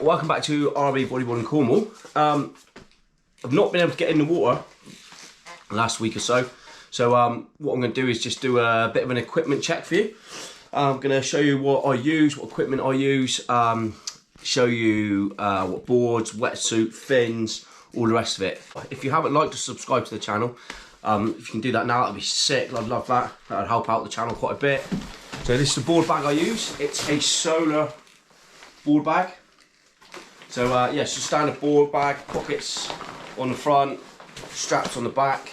Welcome back to RB Bodyboarding Cornwall. I've not been able to get in the water last week or so. So what I'm going to do is just do a bit of an equipment check for you. I'm going to show you what I use, what equipment I use, show you what boards, wetsuit, fins, all the rest of it. If you haven't liked or subscribed to the channel, if you can do that now, that'd be sick. I'd love that. That'd help out the channel quite a bit. So this is the board bag I use. It's a solar board bag. So yeah, it's a standard board bag, pockets on the front, straps on the back,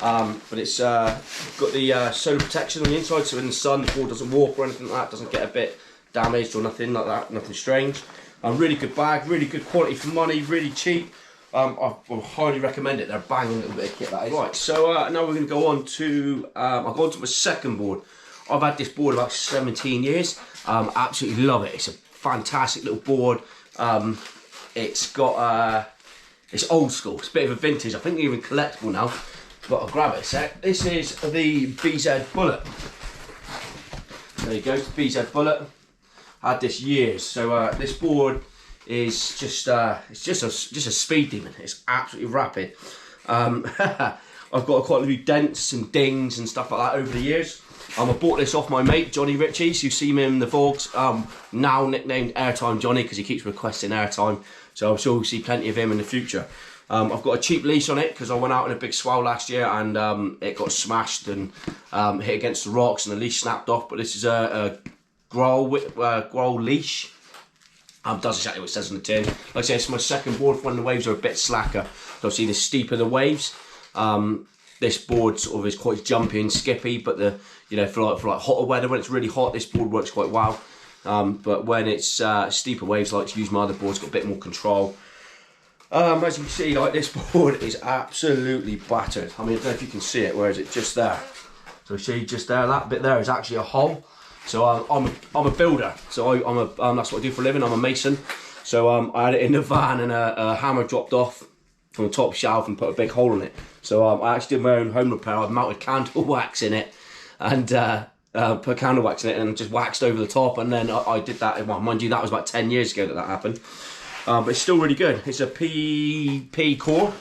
but it's got the solar protection on the inside, so in the sun the board doesn't warp or anything like that, doesn't get a bit damaged or nothing like that, nothing strange. Really good bag, really good quality for money, really cheap. I will highly recommend it. They're a banging little bit of kit, that is. Right, so now we're going to go on to, I'll go on to my second board. I've had this board about 17 years, absolutely love it. It's a fantastic little board. It's got it's old school, it's a bit of a vintage, I think even collectible now, but I'll grab it a sec. This is the BZ Bullet. There you go, it's the BZ Bullet. I had this years, so this board is just it's just a speed demon. It's absolutely rapid. I've got quite a few dents and dings and stuff like that over the years. I bought this off my mate Johnny Ritchie's. You see him in the vlogs, now nicknamed Airtime Johnny because he keeps requesting airtime. So I'm sure we'll see plenty of him in the future. I've got a cheap lease on it because I went out in a big swell last year and it got smashed and hit against the rocks and the leash snapped off. But this is a growl leash. Does exactly what it says on the tin. Like I say, it's my second board when the waves are a bit slacker. So obviously the steeper the waves. This board sort of is quite jumpy and skippy, but for like hotter weather, when it's really hot, this board works quite well. But when it's steeper waves, I like to use my other boards, got a bit more control. As you can see, like this board is absolutely battered. I mean, I don't know if you can see it. Where is it? Just there. So see, just there, that bit there is actually a hole. So I'm a builder. So that's what I do for a living. I'm a mason. So I had it in the van, and a hammer dropped off from the top shelf and put a big hole in it. So I actually did my own home repair. I mounted candle wax in it and put candle wax in it and just waxed over the top, and then I did that. Well, mind you, that was about 10 years ago that happened. But it's still really good. It's a PP core.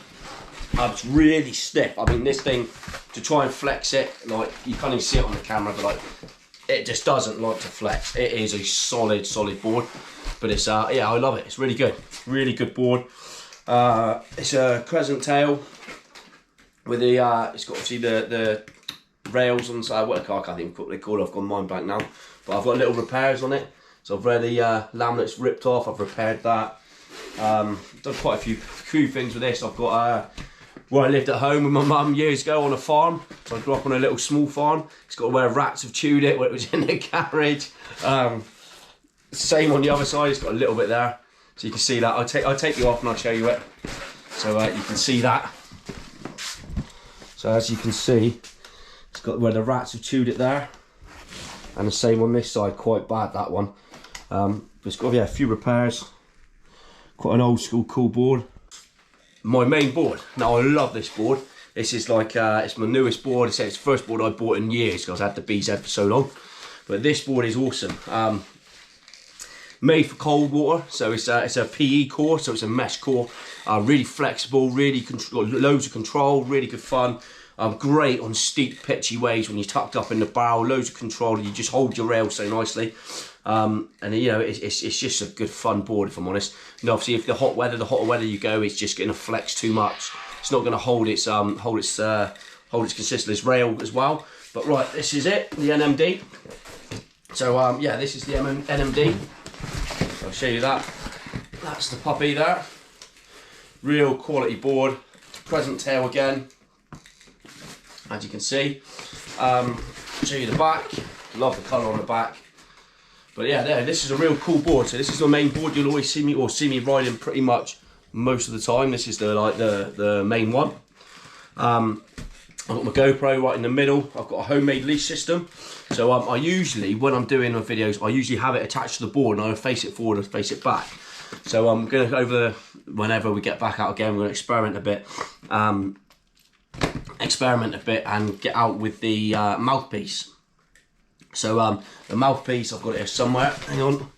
It's really stiff. I mean, this thing, to try and flex it, like you can't even see it on the camera, but like it just doesn't like to flex. It is a solid board. But it's yeah, I love it. It's really good. Really good board. It's a crescent tail with the it's got obviously the rails on the side. What I can't even what they call it. I've gone mind blank now. But I've got little repairs on it. So I've read the laminate's ripped off. I've repaired that. Done quite a few things with this. I've got where I lived at home with my mum years ago on a farm. So I grew up on a little small farm. It's got where rats have chewed it, where it was in the garage. Same on the other side. It's got a little bit there. So you can see that. I'll take you off and I'll show you it. So you can see that. So as you can see, it's got where the rats have chewed it there. And the same on this side, quite bad, that one. But it's got a few repairs. Quite an old school cool board. My main board. Now I love this board. This is like, it's my newest board. It's the first board I bought in years because I've had the BZ for so long. But this board is awesome. Made for cold water, so it's a PE core, so it's a mesh core. Really flexible, really loads of control, really good fun. Great on steep, pitchy waves when you're tucked up in the barrel. Loads of control. You just hold your rail so nicely, and you know it's just a good fun board, if I'm honest. And obviously, if the hotter weather you go, it's just going to flex too much. It's not going to hold its consistent rail as well. But right, this is it, the NMD. So yeah, this is the NMD. I'll show you that. That's the puppy there. Real quality board. Crescent tail again, as you can see. Show you the back. Love the colour on the back. But yeah, there. This is a real cool board. So this is the main board you'll always see me riding pretty much most of the time. This is the main one. I've got my GoPro right in the middle. I've got a homemade leash system. So I usually, when I'm doing my videos, I usually have it attached to the board and I face it forward and face it back. So I'm going to, whenever we get back out again, we're going to experiment a bit and get out with the mouthpiece. So the mouthpiece, I've got it here somewhere. Hang on.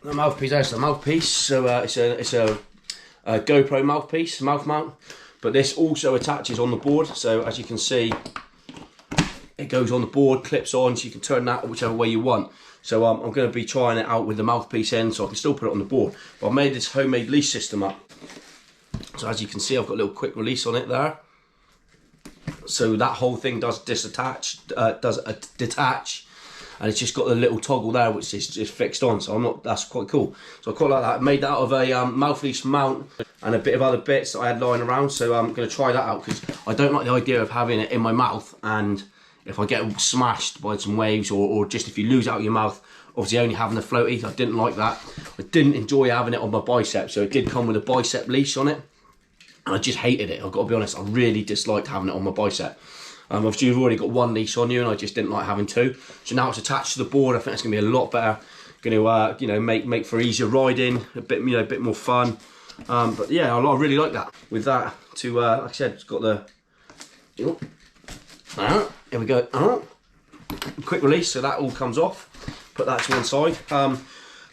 The mouthpiece, there's the mouthpiece. So it's a GoPro mouthpiece, mouth mount. But this also attaches on the board. So as you can see, it goes on the board, clips on, so you can turn that whichever way you want. So I'm going to be trying it out with the mouthpiece end, so I can still put it on the board. But I've made this homemade leash system up. So as you can see, I've got a little quick release on it there. So that whole thing does detach, and it's just got the little toggle there, which is just fixed on. So that's quite cool. So I quite like that. I made that out of a mouth leash mount and a bit of other bits that I had lying around. So I'm going to try that out because I don't like the idea of having it in my mouth, and if I get smashed by some waves or just if you lose out your mouth, obviously only having the floaty, I didn't like that. I didn't enjoy having it on my bicep, so it did come with a bicep leash on it, and I just hated it. I've got to be honest, I really disliked having it on my bicep. Obviously you've already got one leash on you, and I just didn't like having two. So now it's attached to the board. I think it's going to be a lot better. Going to you know, make for easier riding, a bit, you know, a bit more fun. But yeah, I really like that. With that, like I said, it's got the. Here we go. Quick release, so that all comes off. Put that to one side.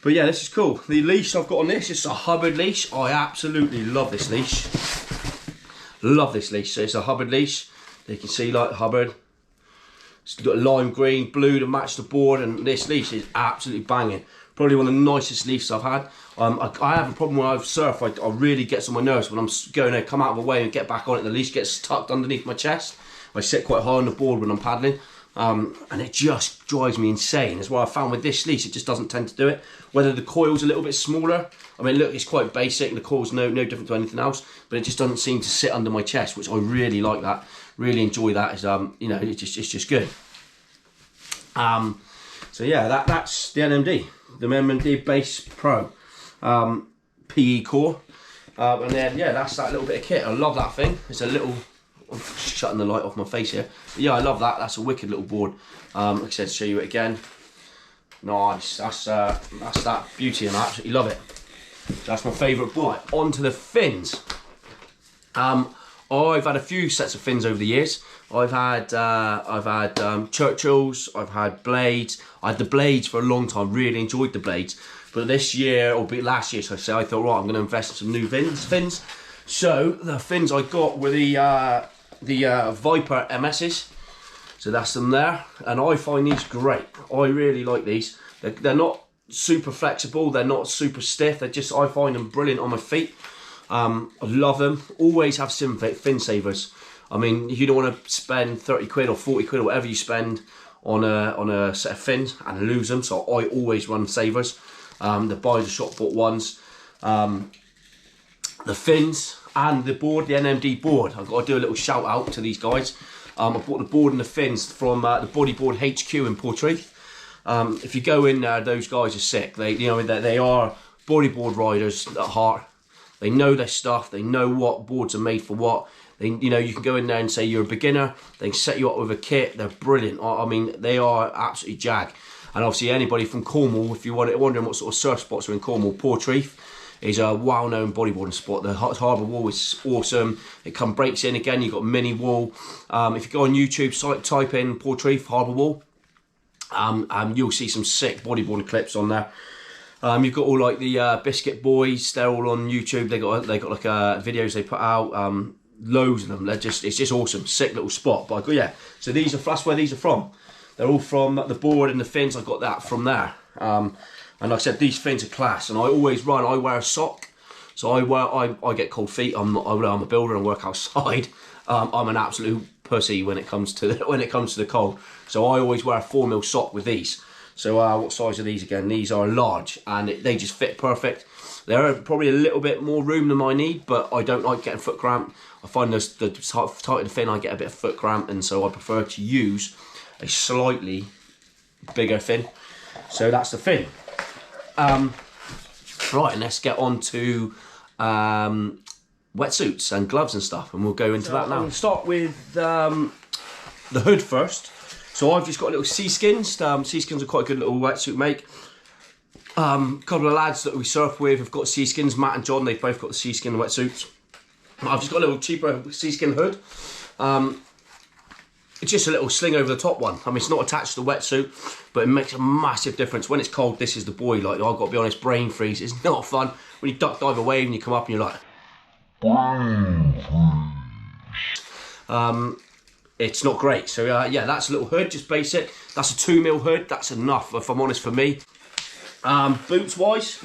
But yeah, this is cool. The leash I've got on this is a Hubbard leash. I absolutely love this leash. Love this leash. So it's a Hubbard leash. You can see like Hubbard. It's got lime green, blue to match the board, and this leash is absolutely banging. Probably one of the nicest leashes I've had. I have a problem when I surf. I really gets on my nerves when I'm going to come out of the way and get back on it. The leash gets tucked underneath my chest. I sit quite high on the board when I'm paddling, and it just drives me insane. That's what I found with this leash, it just doesn't tend to do it. Whether the coil's a little bit smaller, I mean look, it's quite basic, the coil's no different to anything else, but it just doesn't seem to sit under my chest, which I really like that, really enjoy that. Is you know, it's just good. So yeah, that's the NMD, the NMD Base Pro PE core, and then yeah, that's that little bit of kit. I love that thing. It's a little, I'm shutting the light off my face here. But yeah, I love that. That's a wicked little board. Like I said, to show you it again. Nice. That's that beauty, and I absolutely love it. That's my favourite board. Right, on to the fins. I've had a few sets of fins over the years. I've had Churchills. I've had blades. I had the blades for a long time. Really enjoyed the blades. But this year, or last year, so I thought, right, I'm going to invest in some new fins. So the fins I got were the Viper MS's, so that's them there, and I find these great. I really like these. They're not super flexible, they're not super stiff, they're just, I find them brilliant on my feet. I love them. Always have some fin savers. I mean, you don't want to spend 30 quid or 40 quid or whatever you spend on a set of fins and lose them, so I always run savers. The buy the shop bought ones. The fins and the board, the NMD board, I've got to do a little shout out to these guys. I bought the board and the fins from the Bodyboard HQ in Portreath. If you go in there, those guys are sick. They are bodyboard riders at heart. They know their stuff. They know what boards are made for what. You can go in there and say you're a beginner. They can set you up with a kit. They're brilliant. I mean, they are absolutely jag. And obviously, anybody from Cornwall, if you're wondering what sort of surf spots are in Cornwall, Portreath is a well-known bodyboarding spot. The harbour wall is awesome. It breaks in again. You've got mini wall. If you go on YouTube, type in Portreath harbour wall, you'll see some sick bodyboarding clips on there. You've got all like the Biscuit Boys. They're all on YouTube. They got like videos they put out. Loads of them. It's just awesome. Sick little spot. But yeah. So that's where these are from. They're all from the board and the fins. I got that from there. And like I said, these fins are class, and I always run. I wear a sock, so I get cold feet. I'm a builder and work outside. I'm an absolute pussy when it comes to the cold. So I always wear a 4mm sock with these. So what size are these again? These are large, and they just fit perfect. They're probably a little bit more room than I need, but I don't like getting foot cramp. I find the tighter the fin, I get a bit of foot cramp, and so I prefer to use a slightly bigger fin. So that's the fin. Right, and let's get on to wetsuits and gloves and stuff, and we'll go into that now. We'll start with the hood first. So I've just got little Seaskins. Seaskins are quite a good little wetsuit make. A couple of lads that we surf with have got Seaskins. Matt and John, they've both got the Seaskin wetsuits. I've just got a little cheaper Seaskin hood. it's just a little sling over the top one. I mean, it's not attached to the wetsuit, but it makes a massive difference. When it's cold, this is the boy. Like, I've got to be honest, brain freeze. It's not fun. When you duck dive a wave and you come up and you're like... it's not great. So yeah, that's a little hood, just basic. That's a 2mm hood. That's enough, if I'm honest, for me. Boots wise,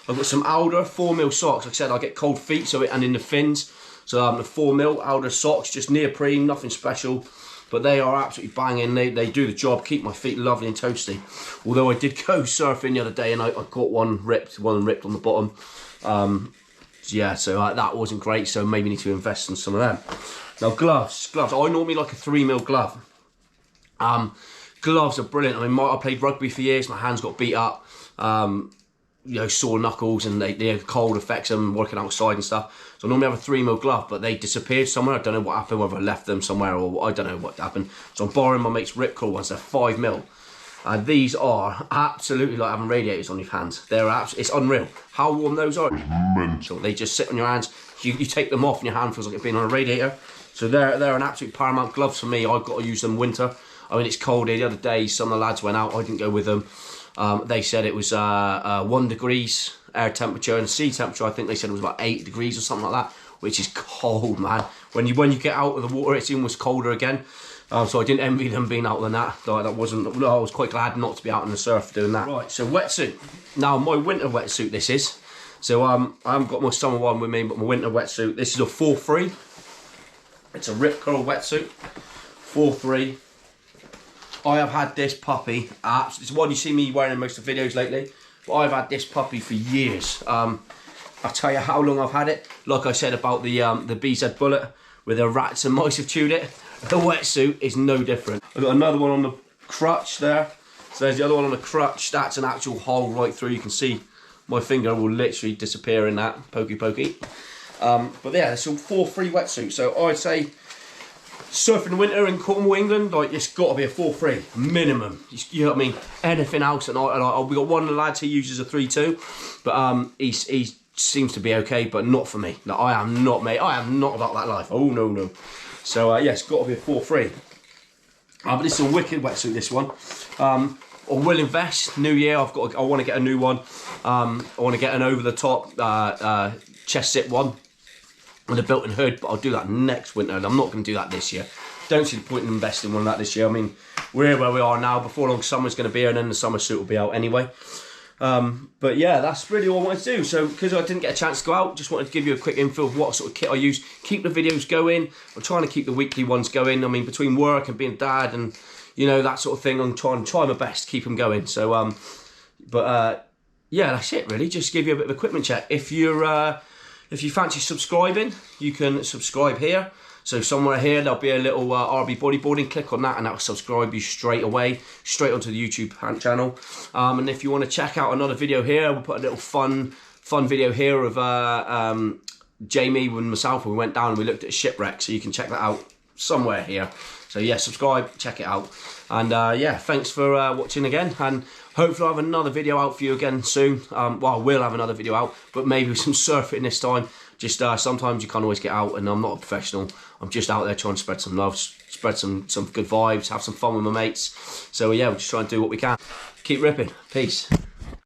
I've got some Alder 4mm socks. Like I said, I get cold feet, and in the fins. So the 4mm Alder socks, just neoprene, nothing special, but they are absolutely banging. They do the job, keep my feet lovely and toasty. Although I did go surfing the other day and I caught one ripped on the bottom. Yeah, so that wasn't great. So maybe need to invest in some of them. Now gloves. I normally like a 3mm glove. Gloves are brilliant. I mean, I played rugby for years. My hands got beat up. You know, sore knuckles, and the cold affects them working outside and stuff. So I normally have a 3mm glove, but they disappeared somewhere. I don't know what happened, whether I left them somewhere or I don't know what happened. So I'm borrowing my mate's Ripcord ones. They're 5mm. And these are absolutely like having radiators on your hands. It's unreal. How warm those are. It's mental. They just sit on your hands. You take them off and your hand feels like it's been on a radiator. So they're an absolute paramount gloves for me. I've got to use them winter. I mean, it's cold here. The other day, some of the lads went out. I didn't go with them. They said it was 1 degrees air temperature, and sea temperature, I think they said it was about 8 degrees or something like that, which is cold, man. When you get out of the water, it's almost colder again. So I didn't envy them being out than that. Like, I was quite glad not to be out in the surf doing that. Right, so wetsuit. Now, my winter wetsuit this is. So I haven't got my summer one with me, but my winter wetsuit. This is a 4-3. It's a Rip Curl wetsuit. 4-3. I have had this puppy, it's one you see me wearing in most of the videos lately, but I've had this puppy for years. I'll tell you how long I've had it. Like I said about the BZ Bullet, where the rats and mice have chewed it, the wetsuit is no different. I've got another one on the crutch there. So there's the other one on the crutch. That's an actual hole right through. You can see my finger will literally disappear in that, pokey. But yeah, it's a 4-3 wetsuit. So I'd say, surfing in winter in Cornwall, England, like, it's got to be a 4-3 minimum. You know what I mean? Anything else, and we got one of the lads who uses a 3-2, but he seems to be okay, but not for me. Like, I am not, mate. I am not about that life. Oh no. So yeah, it's got to be a 4-3. But this is a wicked wetsuit. This one. I will invest. New year. I want to get a new one. I want to get an over the top chest zip one with a built-in hood, but I'll do that next winter, and I'm not going to do that this year. Don't see the point in investing in one of that this year. I mean, we're here where we are now. Before long, summer's going to be here, and then the summer suit will be out anyway. But yeah, that's really all I wanted to do. So, because I didn't get a chance to go out, just wanted to give you a quick info of what sort of kit I use. Keep the videos going. I'm trying to keep the weekly ones going. I mean, between work and being a dad and, you know, that sort of thing, I'm trying my best to keep them going. So, yeah, that's it really. Just give you a bit of equipment check. If you fancy subscribing, you can subscribe here. So somewhere here, there'll be a little RB Bodyboarding. Click on that and that'll subscribe you straight away, straight onto the YouTube channel. And if you want to check out another video here, we'll put a little fun video here of Jamie and myself when we went down and we looked at a shipwreck. So you can check that out somewhere here. So yeah, subscribe, check it out. And yeah, thanks for watching again. And hopefully I'll have another video out for you again soon. Well, I will have another video out, but maybe with some surfing this time. Just sometimes you can't always get out, and I'm not a professional. I'm just out there trying to spread some love, spread some good vibes, have some fun with my mates. So yeah, we're just trying to do what we can. Keep ripping. Peace.